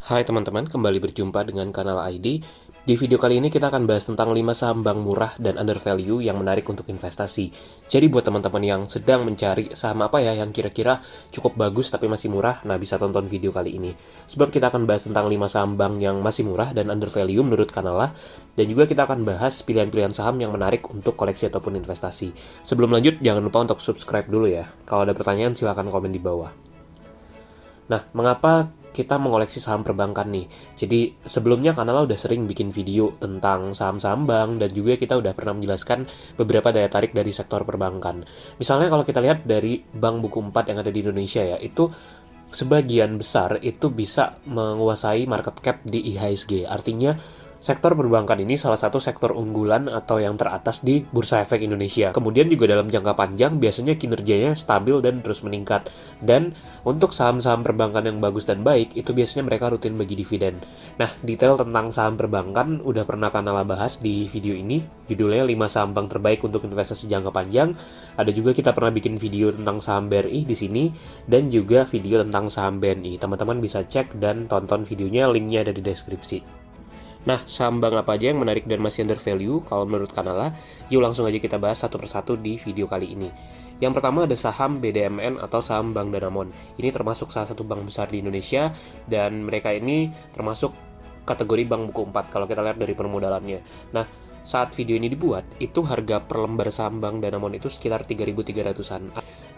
Hai teman-teman, kembali berjumpa dengan kanal ID. Di video kali ini kita akan bahas tentang 5 saham bank murah dan under value yang menarik untuk investasi. Jadi buat teman-teman yang sedang mencari saham apa ya yang kira-kira cukup bagus tapi masih murah, nah bisa tonton video kali ini. Sebab kita akan bahas tentang 5 saham bank yang masih murah dan under value menurut Kanala. Dan juga kita akan bahas pilihan-pilihan saham yang menarik untuk koleksi ataupun investasi. Sebelum lanjut, jangan lupa untuk subscribe dulu ya. Kalau ada pertanyaan silahkan komen di bawah. Nah, mengapa kita mengoleksi saham perbankan nih? Jadi, sebelumnya Kanala udah sering bikin video tentang saham-saham bank dan juga kita udah pernah menjelaskan beberapa daya tarik dari sektor perbankan. Misalnya kalau kita lihat dari Bank Buku 4 yang ada di Indonesia ya, itu sebagian besar itu bisa menguasai market cap di IHSG. Artinya, sektor perbankan ini salah satu sektor unggulan atau yang teratas di Bursa Efek Indonesia. Kemudian juga dalam jangka panjang biasanya kinerjanya stabil dan terus meningkat. Dan untuk saham-saham perbankan yang bagus dan baik, itu biasanya mereka rutin bagi dividen. Nah, detail tentang saham perbankan udah pernah Kanala bahas di video ini. Judulnya 5 saham bank terbaik untuk investasi jangka panjang. Ada juga kita pernah bikin video tentang saham BRI di sini dan juga video tentang saham BNI. Teman-teman bisa cek dan tonton videonya, linknya ada di deskripsi. Nah, saham bank apa aja yang menarik dan masih under value kalau menurut Kanala? Yuk langsung aja kita bahas satu persatu di video kali ini. Yang pertama ada saham BDMN atau saham Bank Danamon. Ini termasuk salah satu bank besar di Indonesia dan mereka ini termasuk kategori bank buku 4 kalau kita lihat dari permodalannya. Nah, saat video ini dibuat, itu harga per lembar saham Bank Danamon itu sekitar 3.300-an.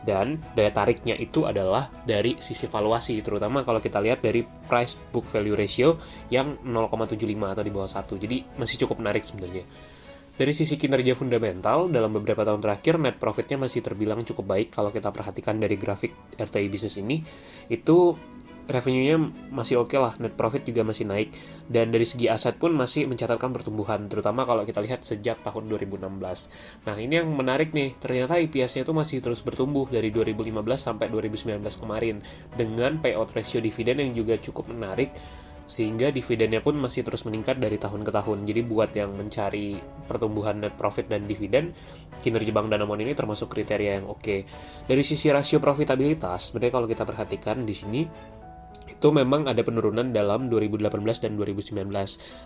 Dan daya tariknya itu adalah dari sisi valuasi, terutama kalau kita lihat dari price book value ratio yang 0,75 atau di bawah 1. Jadi masih cukup menarik sebenarnya. Dari sisi kinerja fundamental, dalam beberapa tahun terakhir net profitnya masih terbilang cukup baik kalau kita perhatikan dari grafik RTI Business ini. Itu revenue-nya masih oke lah, net profit juga masih naik, dan dari segi aset pun masih mencatatkan pertumbuhan, terutama kalau kita lihat sejak tahun 2016. Nah, ini yang menarik nih, ternyata EPS-nya itu masih terus bertumbuh dari 2015 sampai 2019 kemarin, dengan payout ratio dividen yang juga cukup menarik, sehingga dividennya pun masih terus meningkat dari tahun ke tahun. Jadi buat yang mencari pertumbuhan net profit dan dividen, kinerja Bank Danamon ini termasuk kriteria yang oke. Dari sisi rasio profitabilitas, sebenarnya kalau kita perhatikan di sini, itu memang ada penurunan dalam 2018 dan 2019.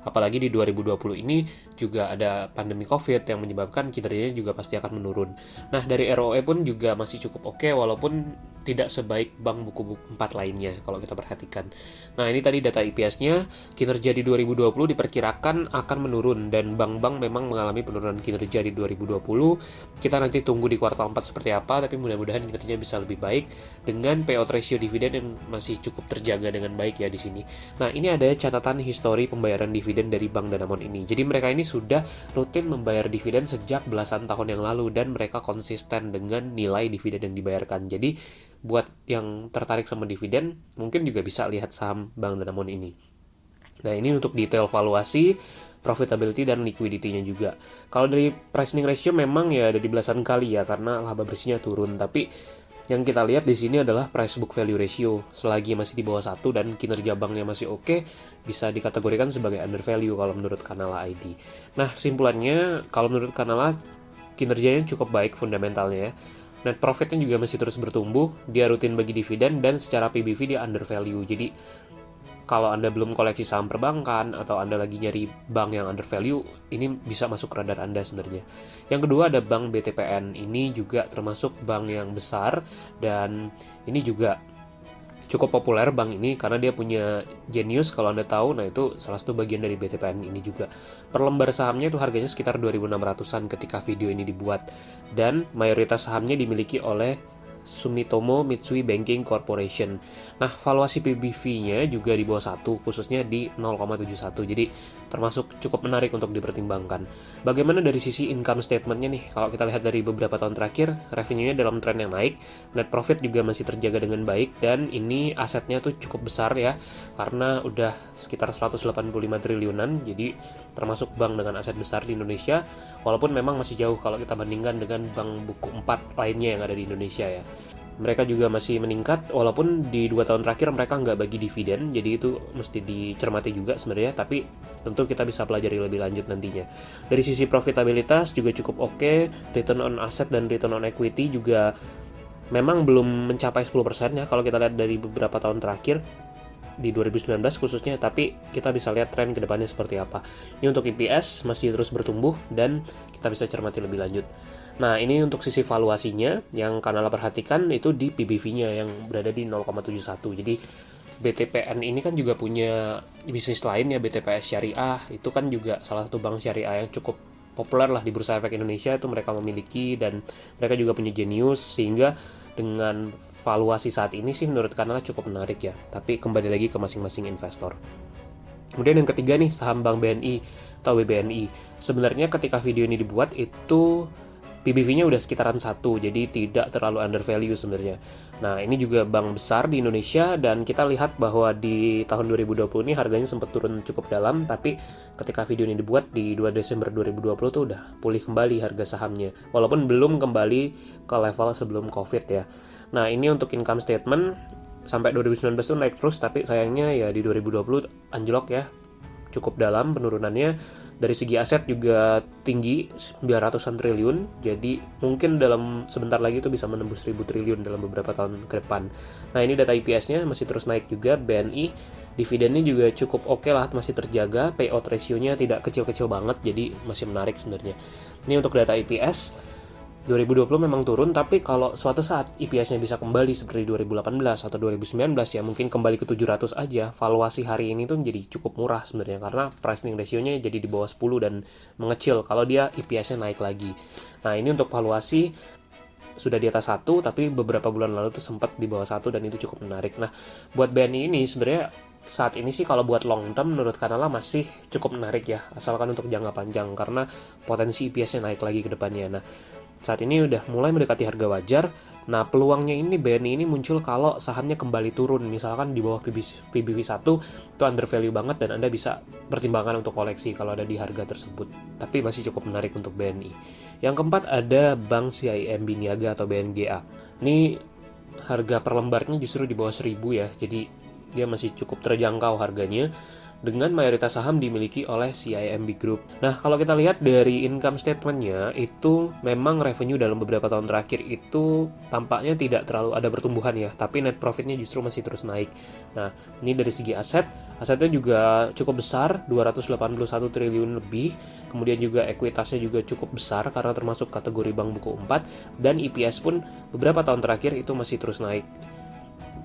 Apalagi di 2020 ini juga ada pandemi COVID yang menyebabkan kinerjanya juga pasti akan menurun. Nah, dari ROE pun juga masih cukup oke, walaupun tidak sebaik bank buku 4 lainnya kalau kita perhatikan. Nah, ini tadi data EPS-nya, kinerja di 2020 diperkirakan akan menurun dan bank-bank memang mengalami penurunan kinerja di 2020. Kita nanti tunggu di kuartal 4 seperti apa, tapi mudah-mudahan kinerjanya bisa lebih baik dengan payout ratio dividen yang masih cukup terjaga dengan baik ya di sini. Nah, ini ada catatan histori pembayaran dividen dari Bank Danamon ini. Jadi mereka ini sudah rutin membayar dividen sejak belasan tahun yang lalu dan mereka konsisten dengan nilai dividen yang dibayarkan. Jadi buat yang tertarik sama dividen, mungkin juga bisa lihat saham Bank Danamon ini. Nah, ini untuk detail valuasi, profitability, dan liquidity-nya juga. Kalau dari price-earning ratio memang ya ada di belasan kali ya, karena laba bersihnya turun. Tapi yang kita lihat di sini adalah price book value ratio. Selagi masih di bawah 1 dan kinerja banknya masih oke, bisa dikategorikan sebagai under value kalau menurut Kanala ID. Nah, kesimpulannya, kalau menurut Kanala, kinerjanya cukup baik fundamentalnya ya. Net profitnya juga masih terus bertumbuh, dia rutin bagi dividen, dan secara PBV dia under value. Jadi, kalau Anda belum koleksi saham perbankan atau Anda lagi nyari bank yang under value, ini bisa masuk radar Anda sebenarnya. Yang kedua ada Bank BTPN. Ini juga termasuk bank yang besar dan ini juga cukup populer bank ini karena dia punya Genius kalau Anda tahu. Nah, itu salah satu bagian dari BTPN ini juga. Per lembar sahamnya itu harganya sekitar 2.600-an ketika video ini dibuat. Dan mayoritas sahamnya dimiliki oleh Sumitomo Mitsui Banking Corporation. Nah, valuasi PBV-nya juga di bawah 1, khususnya di 0,71. Jadi, termasuk cukup menarik untuk dipertimbangkan. Bagaimana dari sisi income statement-nya nih? Kalau kita lihat dari beberapa tahun terakhir, revenue-nya dalam tren yang naik, net profit juga masih terjaga dengan baik, dan ini asetnya tuh cukup besar ya, karena udah sekitar 185 triliunan, jadi termasuk bank dengan aset besar di Indonesia, walaupun memang masih jauh kalau kita bandingkan dengan bank buku 4 lainnya yang ada di Indonesia ya. Mereka juga masih meningkat, walaupun di 2 tahun terakhir mereka nggak bagi dividen, jadi itu mesti dicermati juga sebenarnya, tapi tentu kita bisa pelajari lebih lanjut nantinya. Dari sisi profitabilitas juga cukup oke, return on asset dan return on equity juga memang belum mencapai 10% ya kalau kita lihat dari beberapa tahun terakhir. di 2019 khususnya, tapi kita bisa lihat tren kedepannya seperti apa. Ini untuk EPS masih terus bertumbuh dan kita bisa cermati lebih lanjut. Nah, ini untuk sisi valuasinya yang Kanala perhatikan itu di PBV-nya yang berada di 0,71. Jadi BTPN ini kan juga punya bisnis lain ya, BTPS Syariah. Itu kan juga salah satu bank syariah yang cukup populer lah di Bursa Efek Indonesia, itu mereka memiliki, dan mereka juga punya Genius, sehingga dengan valuasi saat ini sih menurut Kanala cukup menarik ya, tapi kembali lagi ke masing-masing investor. Kemudian yang ketiga nih, saham Bank BNI atau BBNI. Sebenarnya ketika video ini dibuat itu PBV-nya udah sekitaran 1, jadi tidak terlalu undervalue sebenarnya. Nah, ini juga bank besar di Indonesia, dan kita lihat bahwa di tahun 2020 ini harganya sempat turun cukup dalam, tapi ketika video ini dibuat di 2 Desember 2020 tuh udah pulih kembali harga sahamnya, walaupun belum kembali ke level sebelum COVID ya. Nah, ini untuk income statement, sampai 2019 tuh naik terus, tapi sayangnya ya di 2020 anjlok ya, cukup dalam penurunannya. Dari segi aset juga tinggi, 900-an triliun, jadi mungkin dalam sebentar lagi itu bisa menembus 1000 triliun dalam beberapa tahun ke depan. Nah, ini data EPS-nya masih terus naik juga. BNI, dividennya juga cukup oke lah, masih terjaga, payout ratio-nya tidak kecil-kecil banget, jadi masih menarik sebenarnya. Ini untuk data EPS, 2020 memang turun, tapi kalau suatu saat EPS-nya bisa kembali seperti 2018 atau 2019 ya, mungkin kembali ke 700 aja, valuasi hari ini tuh jadi cukup murah sebenarnya, karena pricing ratio-nya jadi di bawah 10 dan mengecil kalau dia EPS-nya naik lagi. Nah, ini untuk valuasi sudah di atas 1, tapi beberapa bulan lalu tuh sempat di bawah 1, dan itu cukup menarik. Nah, buat BNI ini sebenarnya saat ini sih kalau buat long term menurut Kanala masih cukup menarik ya, asalkan untuk jangka panjang, karena potensi EPS-nya naik lagi ke depannya. Nah, saat ini udah mulai mendekati harga wajar. Nah, peluangnya ini BNI ini muncul kalau sahamnya kembali turun, misalkan di bawah PBV 1 itu undervalue banget, dan Anda bisa pertimbangkan untuk koleksi kalau ada di harga tersebut. Tapi masih cukup menarik untuk BNI. Yang keempat ada Bank CIMB Niaga atau BNGA. Ini harga per lembarnya justru di bawah 1000 ya, jadi dia masih cukup terjangkau harganya, dengan mayoritas saham dimiliki oleh CIMB Group. Nah, kalau kita lihat dari income statement-nya, itu memang revenue dalam beberapa tahun terakhir itu tampaknya tidak terlalu ada pertumbuhan ya, tapi net profit-nya justru masih terus naik. Nah, ini dari segi asetnya juga cukup besar, 281 triliun lebih, kemudian juga ekuitasnya juga cukup besar karena termasuk kategori bank buku 4, dan EPS pun beberapa tahun terakhir itu masih terus naik.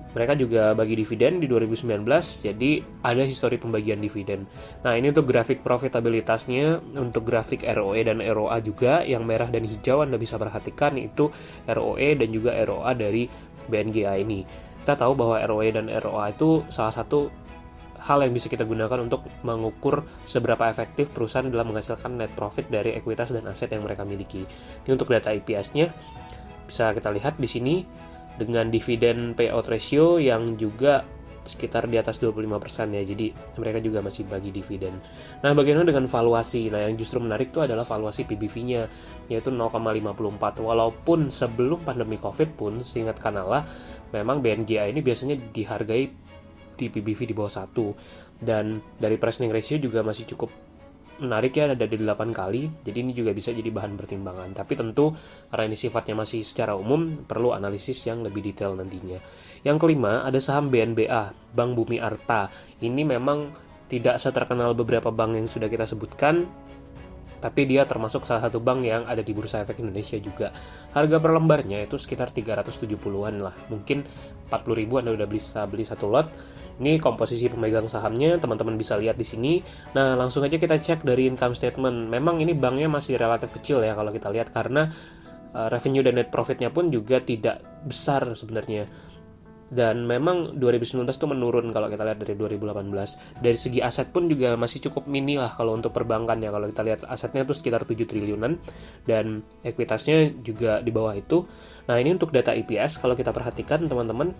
Mereka juga bagi dividen di 2019, jadi ada histori pembagian dividen. Nah, ini untuk grafik profitabilitasnya, untuk grafik ROE dan ROA juga, yang merah dan hijau Anda bisa perhatikan itu ROE dan juga ROA dari BNGA ini. Kita tahu bahwa ROE dan ROA itu salah satu hal yang bisa kita gunakan untuk mengukur seberapa efektif perusahaan dalam menghasilkan net profit dari ekuitas dan aset yang mereka miliki. Ini untuk data EPS-nya, bisa kita lihat di sini, dengan dividen payout ratio yang juga sekitar di atas 25% ya, jadi mereka juga masih bagi dividen. Nah, bagaimana dengan valuasi? Nah, yang justru menarik itu adalah valuasi PBV-nya, yaitu 0,54. Walaupun sebelum pandemi COVID pun, seingat Kanala, memang BNGA ini biasanya dihargai di PBV di bawah 1, dan dari pricing ratio juga masih cukup menarik ya, ada di 8 kali, jadi ini juga bisa jadi bahan pertimbangan. Tapi tentu karena ini sifatnya masih secara umum, perlu analisis yang lebih detail nantinya. Yang kelima ada saham BNBA, Bank Bumi Arta. Ini memang tidak seterkenal beberapa bank yang sudah kita sebutkan, tapi dia termasuk salah satu bank yang ada di Bursa Efek Indonesia juga. Harga per lembarnya itu sekitar 370-an lah, mungkin 40.000 Anda udah bisa beli satu lot. Ini komposisi pemegang sahamnya, teman-teman bisa lihat di sini. Nah, langsung aja kita cek dari income statement. Memang ini banknya masih relatif kecil ya kalau kita lihat, karena revenue dan net profitnya pun juga tidak besar sebenarnya. Dan memang 2019 itu menurun kalau kita lihat dari 2018. Dari segi aset pun juga masih cukup mini lah kalau untuk perbankan ya. Kalau kita lihat asetnya itu sekitar 7 triliunan, dan ekuitasnya juga di bawah itu. Nah, ini untuk data EPS kalau kita perhatikan teman-teman,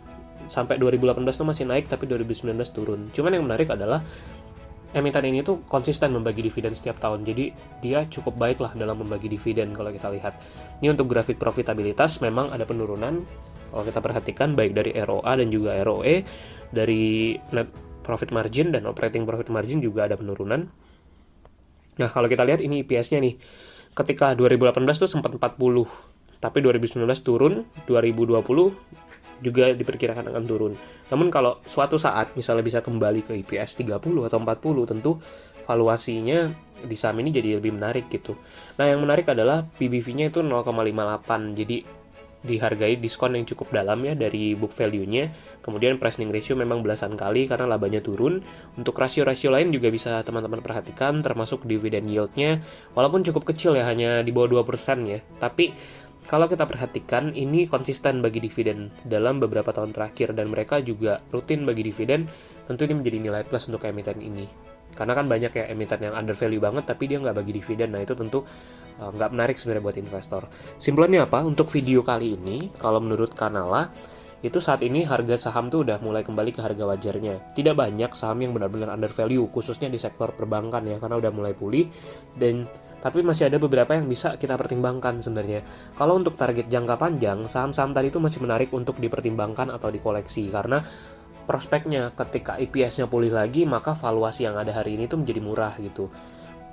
sampai 2018 itu masih naik, tapi 2019 turun. Cuman yang menarik adalah emiten ini tuh konsisten membagi dividen setiap tahun, jadi dia cukup baik lah dalam membagi dividen kalau kita lihat. Ini untuk grafik profitabilitas memang ada penurunan kalau kita perhatikan, baik dari ROA dan juga ROE, dari net profit margin dan operating profit margin juga ada penurunan. Nah, kalau kita lihat ini EPS-nya nih, ketika 2018 tuh sempat 40, tapi 2019 turun, 2020 juga diperkirakan akan turun. Namun kalau suatu saat misalnya bisa kembali ke EPS 30 atau 40, tentu valuasinya di saham ini jadi lebih menarik gitu. Nah, yang menarik adalah PBV-nya itu 0,58, jadi dihargai diskon yang cukup dalam ya dari book value-nya. Kemudian price earning ratio memang belasan kali karena labanya turun. Untuk rasio-rasio lain juga bisa teman-teman perhatikan, termasuk dividend yield-nya, walaupun cukup kecil ya, hanya di bawah 2% ya. Tapi kalau kita perhatikan, ini konsisten bagi dividen dalam beberapa tahun terakhir, dan mereka juga rutin bagi dividen. Tentu ini menjadi nilai plus untuk emiten ini. Karena kan banyak ya emiten yang undervalue banget, tapi dia nggak bagi dividen. Nah, itu tentu nggak menarik sebenarnya buat investor. Simpulannya apa? Untuk video kali ini, kalau menurut Kanala, itu saat ini harga saham tuh udah mulai kembali ke harga wajarnya. Tidak banyak saham yang benar-benar undervalue, khususnya di sektor perbankan ya, karena udah mulai pulih. Tapi masih ada beberapa yang bisa kita pertimbangkan sebenarnya. Kalau untuk target jangka panjang, saham-saham tadi itu masih menarik untuk dipertimbangkan atau dikoleksi, karena prospeknya ketika EPS-nya pulih lagi, maka valuasi yang ada hari ini tuh menjadi murah gitu.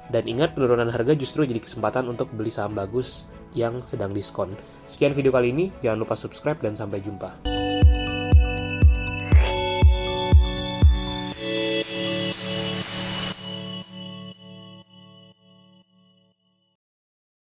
Dan ingat, penurunan harga justru jadi kesempatan untuk beli saham bagus yang sedang diskon. Sekian video kali ini, jangan lupa subscribe dan sampai jumpa.